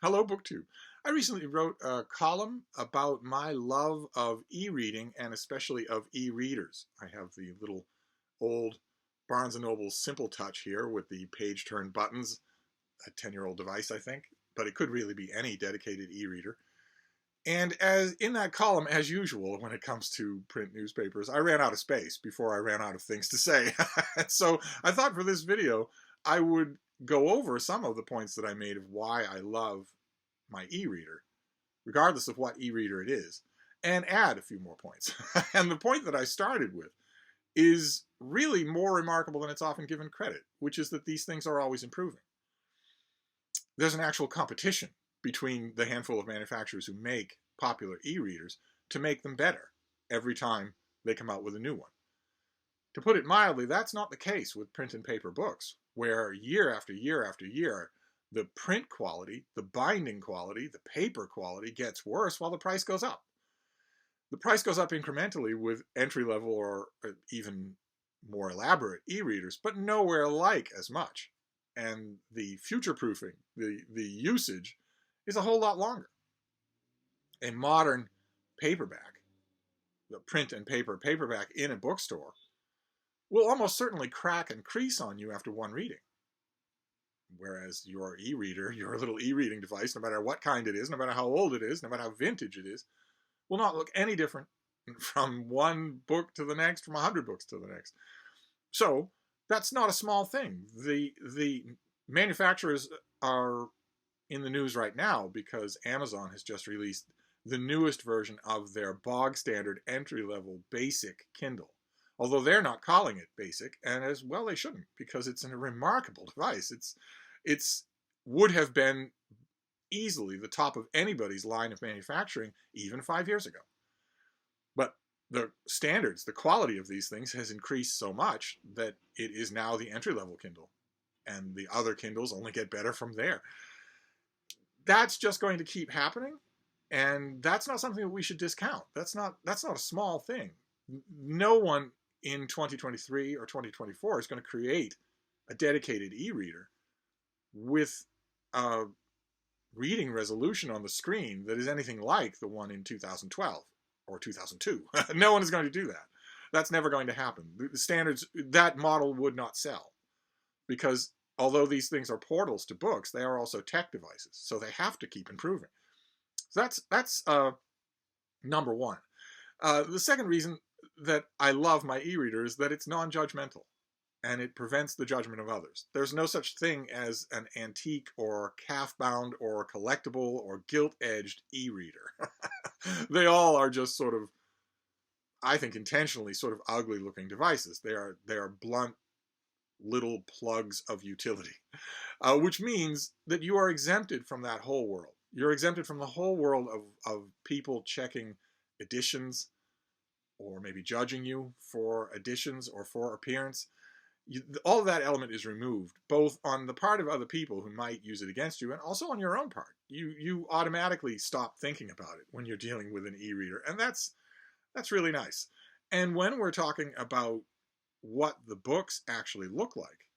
Hello, BookTube. I recently wrote a column about my love of e-reading and especially of e-readers. I have the little old Barnes & Noble Simple Touch here with the page turn buttons, a 10-year-old device, I think, but it could really be any dedicated e-reader. And as in that column, as usual, when it comes to print newspapers, I ran out of space before I ran out of things to say. So I thought for this video, I would go over some of the points that I made of why I love my e-reader, regardless of what e-reader it is, and add a few more points. And the point that I started with is really more remarkable than it's often given credit, which is that these things are always improving. There's an actual competition between the handful of manufacturers who make popular e-readers to make them better every time they come out with a new one. To put it mildly, that's not the case with print and paper books, where year after year after year, the print quality, the binding quality, the paper quality gets worse while the price goes up. The price goes up incrementally with entry-level or even more elaborate e-readers, but nowhere like as much. And the future-proofing, the usage, is a whole lot longer. A modern paperback, the print and paper paperback in a bookstore, will almost certainly crack and crease on you after one reading. Whereas your e-reader, your little e-reading device, no matter what kind it is, no matter how old it is, no matter how vintage it is, will not look any different from one book to the next, from 100 books to the next. So that's not a small thing. The manufacturers are in the news right now because Amazon has just released the newest version of their bog standard entry-level basic Kindle. Although they're not calling it basic, and as well they shouldn't, because it's a remarkable device. It's would have been easily the top of anybody's line of manufacturing even 5 years ago. But the standards, the quality of these things has increased so much that it is now the entry-level Kindle, and the other Kindles only get better from there. That's just going to keep happening, and that's not something that we should discount. That's not a small thing. No one in 2023 or 2024 is going to create a dedicated e-reader with a reading resolution on the screen that is anything like the one in 2012 or 2002. No one is going to do that. That's never going to happen. The standards, that model would not sell, because although these things are portals to books, they are also tech devices, so they have to keep improving. So that's number one. The second reason that I love my e-reader is that it's non-judgmental, and it prevents the judgment of others. There's no such thing as an antique or calf-bound or collectible or gilt-edged e-reader. They all are just sort of, I think intentionally, sort of ugly-looking devices. They are blunt little plugs of utility, which means that you are exempted from that whole world. You're exempted from the whole world of people checking editions, or maybe judging you for additions or for appearance. All of that element is removed, both on the part of other people who might use it against you and also on your own part. You automatically stop thinking about it when you're dealing with an e-reader, and that's really nice. And when we're talking about what the books actually look like,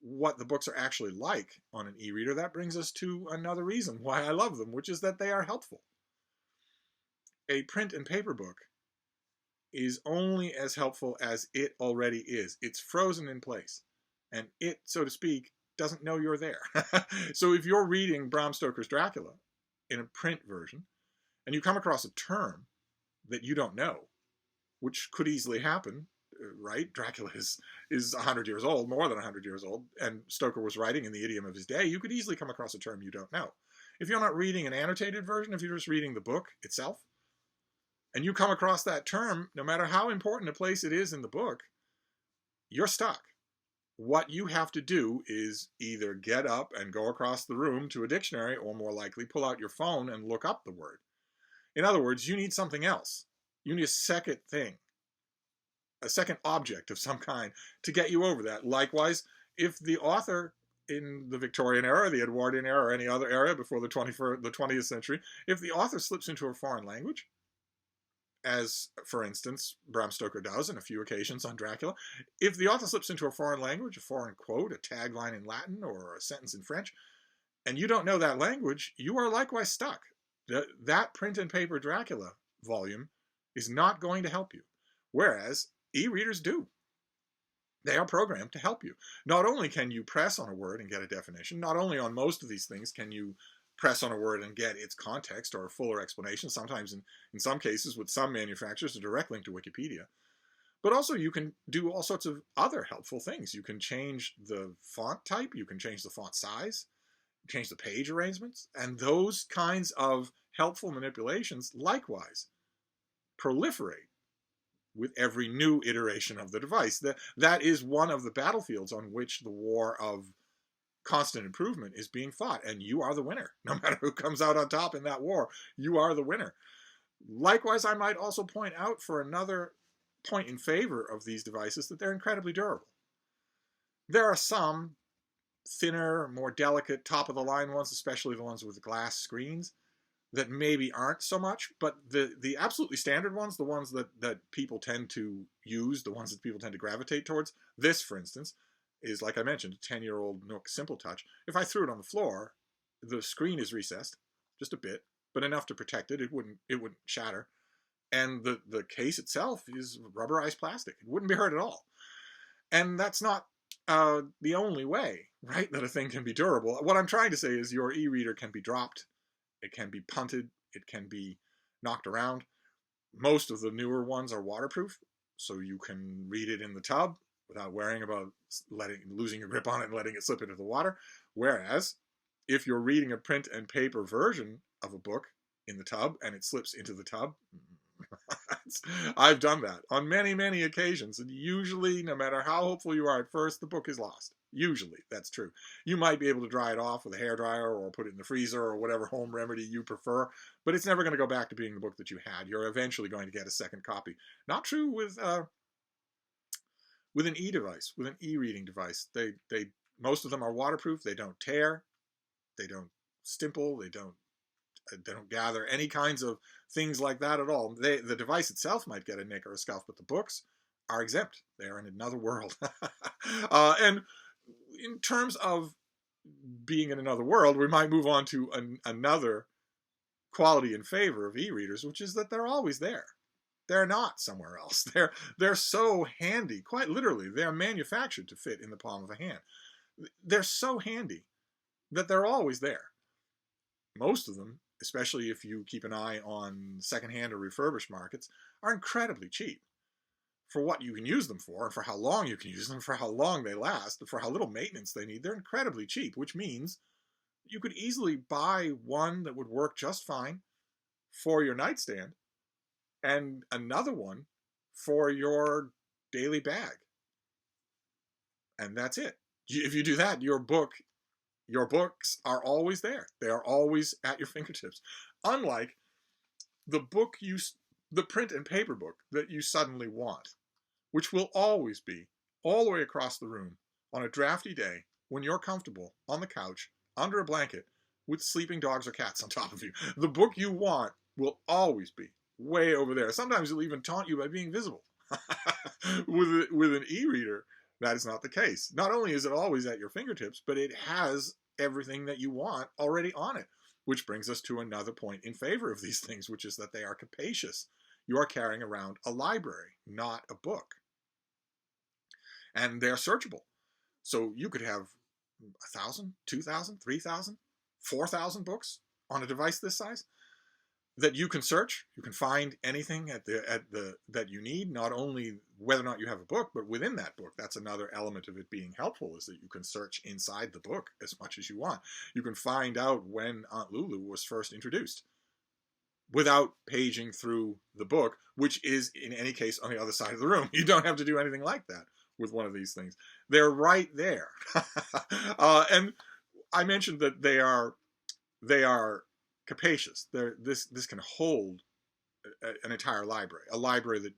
what the books are actually like on an e-reader, that brings us to another reason why I love them, which is that they are helpful. A print and paper book is only as helpful as it already is. It's frozen in place, and it, so to speak, doesn't know you're there. So if you're reading Bram Stoker's Dracula in a print version, and you come across a term that you don't know, which could easily happen, right? Dracula is 100 years old, more than 100 years old, and Stoker was writing in the idiom of his day. You could easily come across a term you don't know. If you're not reading an annotated version, if you're just reading the book itself, and you come across that term, no matter how important a place it is in the book, you're stuck. What you have to do is either get up and go across the room to a dictionary, or more likely pull out your phone and look up the word. In other words, you need something else. You need a second thing, a second object of some kind to get you over that. Likewise, if the author in the Victorian era, the Edwardian era, or any other era before the 20th century, if the author slips into a foreign language, as, for instance, Bram Stoker does on a few occasions on Dracula, if the author slips into a foreign language, a foreign quote, a tagline in Latin, or a sentence in French, and you don't know that language, you are likewise stuck. That print and paper Dracula volume is not going to help you. Whereas e-readers do. They are programmed to help you. Not only can you press on a word and get a definition, not only on most of these things can you press on a word and get its context or a fuller explanation, sometimes in some cases with some manufacturers, a direct link to Wikipedia, but also you can do all sorts of other helpful things. You can change the font type, you can change the font size, change the page arrangements, and those kinds of helpful manipulations likewise proliferate with every new iteration of the device. That is one of the battlefields on which the war of constant improvement is being fought, and you are the winner. No matter who comes out on top in that war, you are the winner. Likewise, I might also point out for another point in favor of these devices that they're incredibly durable. There are some thinner, more delicate, top-of-the-line ones, especially the ones with glass screens, that maybe aren't so much, but the absolutely standard ones, the ones that people tend to use, the ones that people tend to gravitate towards, this, for instance, is, like I mentioned, a 10-year-old Nook Simple Touch. If I threw it on the floor, the screen is recessed, just a bit, but enough to protect it. It wouldn't shatter. And the case itself is rubberized plastic. It wouldn't be hurt at all. And that's not the only way, right, that a thing can be durable. What I'm trying to say is your e-reader can be dropped. It can be punted. It can be knocked around. Most of the newer ones are waterproof, so you can read it in the tub without worrying about losing your grip on it and letting it slip into the water. Whereas, if you're reading a print and paper version of a book in the tub and it slips into the tub, I've done that on many, many occasions. And usually, no matter how hopeful you are at first, the book is lost. Usually, that's true. You might be able to dry it off with a hairdryer or put it in the freezer or whatever home remedy you prefer, but it's never going to go back to being the book that you had. You're eventually going to get a second copy. Not true with an e-device, with an e-reading device. They most of them are waterproof. They don't tear. They don't stimple. They don't gather any kinds of things like that at all. The device itself might get a nick or a scuff, but the books are exempt. They are in another world. And in terms of being in another world, we might move on to another quality in favor of e-readers, which is that they're always there. They're not somewhere else. They're so handy, quite literally. They're manufactured to fit in the palm of a hand. They're so handy that they're always there. Most of them, especially if you keep an eye on secondhand or refurbished markets, are incredibly cheap for what you can use them for, and for how long you can use them, for how long they last, and for how little maintenance they need. They're incredibly cheap, which means you could easily buy one that would work just fine for your nightstand and another one for your daily bag. And that's it. If you do that, your books are always there. They are always at your fingertips. Unlike the print and paper book that you suddenly want, which will always be all the way across the room on a drafty day when you're comfortable on the couch under a blanket with sleeping dogs or cats on top of you. The book you want will always be way over there. Sometimes it'll even taunt you by being visible. With an e-reader, that is not the case. Not only is it always at your fingertips, but it has everything that you want already on it, which brings us to another point in favor of these things, which is that they are capacious. You are carrying around a library, not a book. And they're searchable. So you could have 1,000, 2,000, 3,000, 4,000 books on a device this size that you can search. You can find anything that you need, not only whether or not you have a book, but within that book. That's another element of it being helpful, is that you can search inside the book as much as you want. You can find out when Aunt Lulu was first introduced without paging through the book, which is, in any case, on the other side of the room. You don't have to do anything like that with one of these things. They're right there. And I mentioned that they are capacious. This can hold an entire library, a library that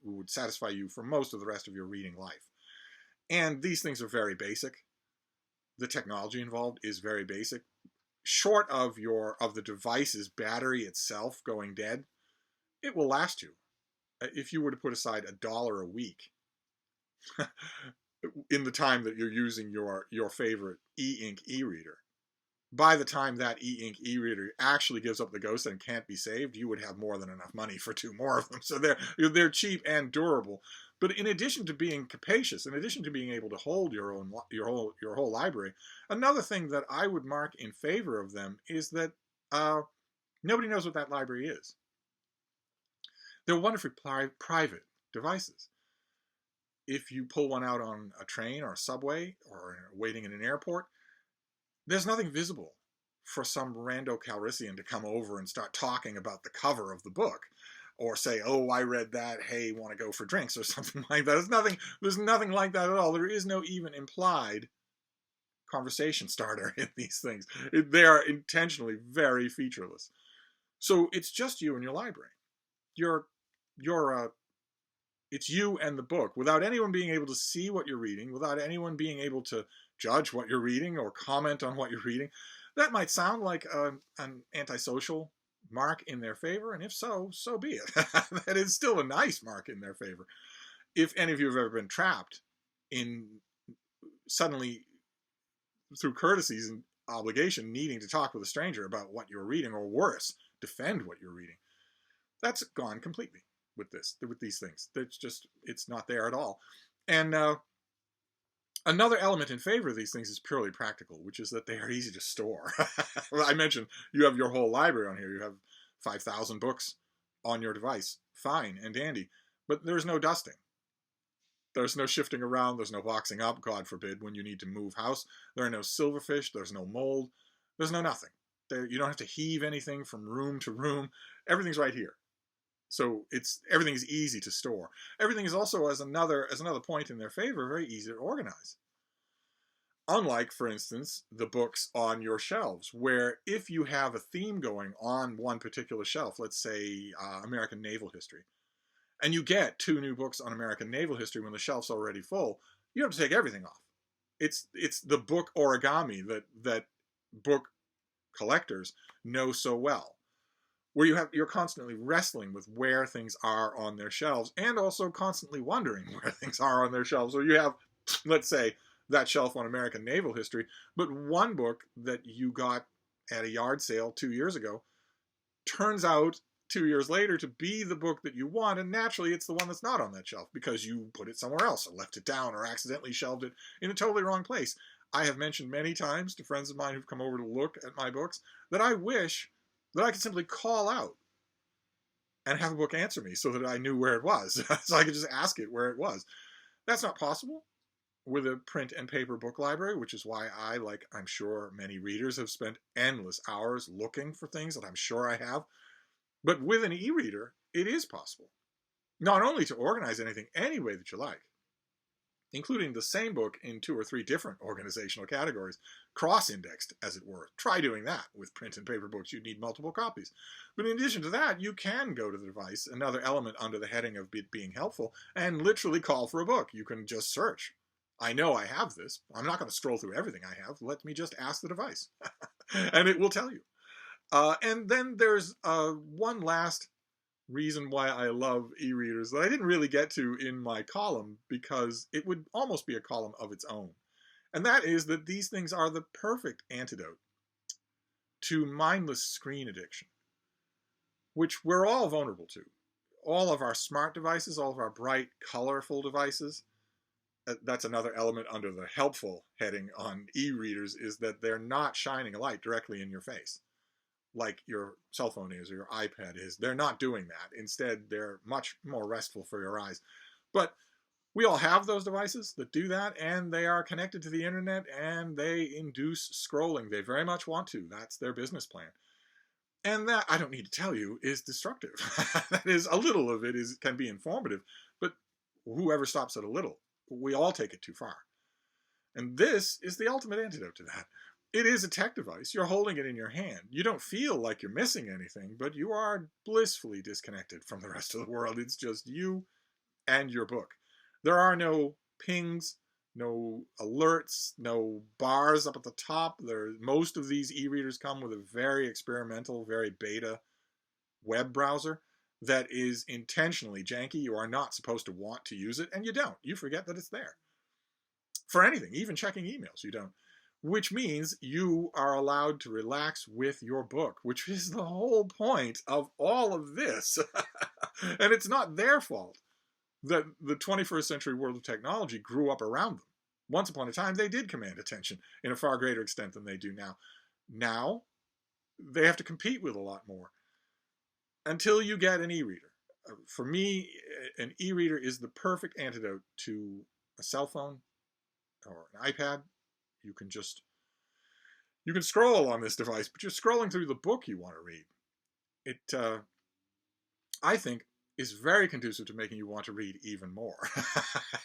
would satisfy you for most of the rest of your reading life. And these things are very basic. The technology involved is very basic. Short of the device's battery itself going dead, it will last you. If you were to put aside $1 a week in the time that you're using your favorite e-ink e-reader, by the time that e-ink e-reader actually gives up the ghost and can't be saved, you would have more than enough money for 2 more of them. So they're cheap and durable. But in addition to being capacious, in addition to being able to hold your whole library, another thing that I would mark in favor of them is that nobody knows what that library is. They're wonderfully private devices. If you pull one out on a train or a subway or waiting in an airport, there's nothing visible for some rando Calrissian to come over and start talking about the cover of the book, or say, "Oh, I read that. Hey, want to go for drinks?" or something like that. There's nothing like that at all. There is no even implied conversation starter in these things. They are intentionally very featureless. So it's just you and your library. It's you and the book, without anyone being able to see what you're reading, without anyone being able to judge what you're reading or comment on what you're reading. That might sound like an antisocial mark in their favor, and if so, so be it. That is still a nice mark in their favor. If any of you have ever been trapped in suddenly, through courtesies and obligation, needing to talk with a stranger about what you're reading, or worse, defend what you're reading, that's gone completely with these things. It's not there at all. And another element in favor of these things is purely practical, which is that they are easy to store. Well, I mentioned you have your whole library on here. You have 5,000 books on your device. Fine and dandy. But there's no dusting. There's no shifting around. There's no boxing up, God forbid, when you need to move house. There are no silverfish. There's no mold. There's no nothing. You don't have to heave anything from room to room. Everything's right here. So everything is easy to store. Everything is also, as another point in their favor, very easy to organize. Unlike, for instance, the books on your shelves, where if you have a theme going on one particular shelf, let's say American naval history, and you get 2 new books on American naval history when the shelf's already full, you have to take everything off. It's the book origami that book collectors know so well, where you're constantly wrestling with where things are on their shelves, and also constantly wondering where things are on their shelves. So you have, let's say, that shelf on American naval history, but one book that you got at a yard sale 2 years ago turns out 2 years later to be the book that you want, and naturally it's the one that's not on that shelf because you put it somewhere else, or left it down, or accidentally shelved it in a totally wrong place. I have mentioned many times to friends of mine who've come over to look at my books that I wish that I could simply call out and have a book answer me so that I knew where it was. So I could just ask it where it was. That's not possible with a print and paper book library, which is why I, like I'm sure many readers, have spent endless hours looking for things that I'm sure I have. But with an e-reader, it is possible. Not only to organize anything any way that you like, including the same book in 2 or 3 different organizational categories, cross-indexed, as it were. Try doing that with print and paper books. You'd need multiple copies. But in addition to that, you can go to the device, another element under the heading of it being helpful, and literally call for a book. You can just search. I know I have this. I'm not going to scroll through everything I have. Let me just ask the device. And it will tell you. And then there's one last reason why I love e-readers that I didn't really get to in my column, because it would almost be a column of its own. And that is that these things are the perfect antidote to mindless screen addiction, which we're all vulnerable to. All of our smart devices, all of our bright, colorful devices, that's another element under the helpful heading on e-readers, is that they're not shining a light directly in your face like your cell phone is or your iPad is. They're not doing that. Instead, they're much more restful for your eyes. But we all have those devices that do that, and they are connected to the internet, and they induce scrolling. They very much want to. That's their business plan. And that, I don't need to tell you, is destructive. That is, a little of it can be informative, but whoever stops at a little, we all take it too far. And this is the ultimate antidote to that. It is a tech device. You're holding it in your hand. You don't feel like you're missing anything, but you are blissfully disconnected from the rest of the world. It's just you and your book. There are no pings, no alerts, no bars up at the top. Most of these e-readers come with a very experimental, very beta web browser that is intentionally janky. You are not supposed to want to use it, and you don't. You forget that it's there. For anything, even checking emails, you don't. which means you are allowed to relax with your book, which is the whole point of all of this. And it's not their fault that the 21st century world of technology grew up around them. Once upon a time, they did command attention in a far greater extent than they do now. Now, they have to compete with a lot more until you get an e-reader. For me, an e-reader is the perfect antidote to a cell phone or an iPad. You can scroll on this device, but you're scrolling through the book you want to read. It, I think, is very conducive to making you want to read even more.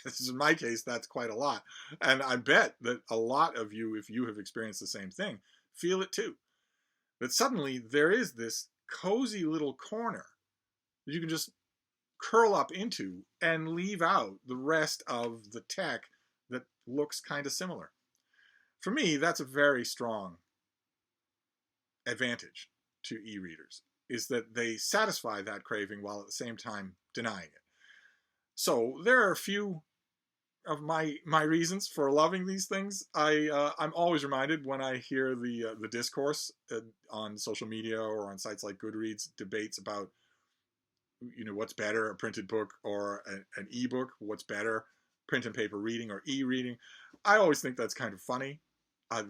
This is, in my case, that's quite a lot. And I bet that a lot of you, if you have experienced the same thing, feel it too. That suddenly there is this cozy little corner that you can just curl up into and leave out the rest of the tech that looks kind of similar. For me, that's a very strong advantage to e-readers, is that they satisfy that craving while at the same time denying it. So there are a few of my reasons for loving these things. I'm always reminded when I hear the discourse on social media or on sites like Goodreads, debates about, you know, what's better, a printed book or an e-book, what's better, print and paper reading or e-reading. I always think that's kind of funny.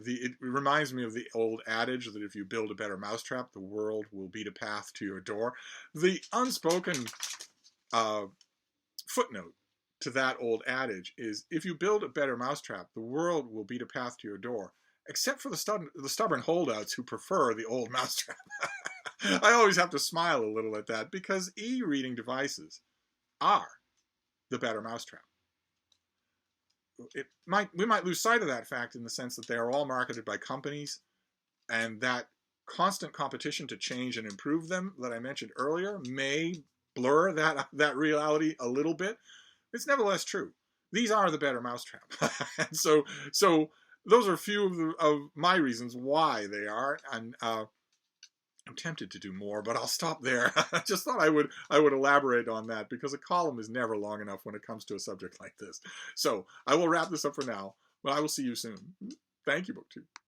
It reminds me of the old adage that if you build a better mousetrap, the world will beat a path to your door. The unspoken footnote to that old adage is, if you build a better mousetrap, the world will beat a path to your door, except for the stubborn holdouts who prefer the old mousetrap. I always have to smile a little at that, because e-reading devices are the better mousetrap. We might lose sight of that fact in the sense that they are all marketed by companies, and that constant competition to change and improve them that I mentioned earlier may blur that reality a little bit. It's nevertheless true. These are the better mousetrap. And so those are a few of my reasons why they are, and I'm tempted to do more, but I'll stop there. I just thought I would elaborate on that, because a column is never long enough when it comes to a subject like this. So I will wrap this up for now, but I will see you soon. Thank you, BookTube.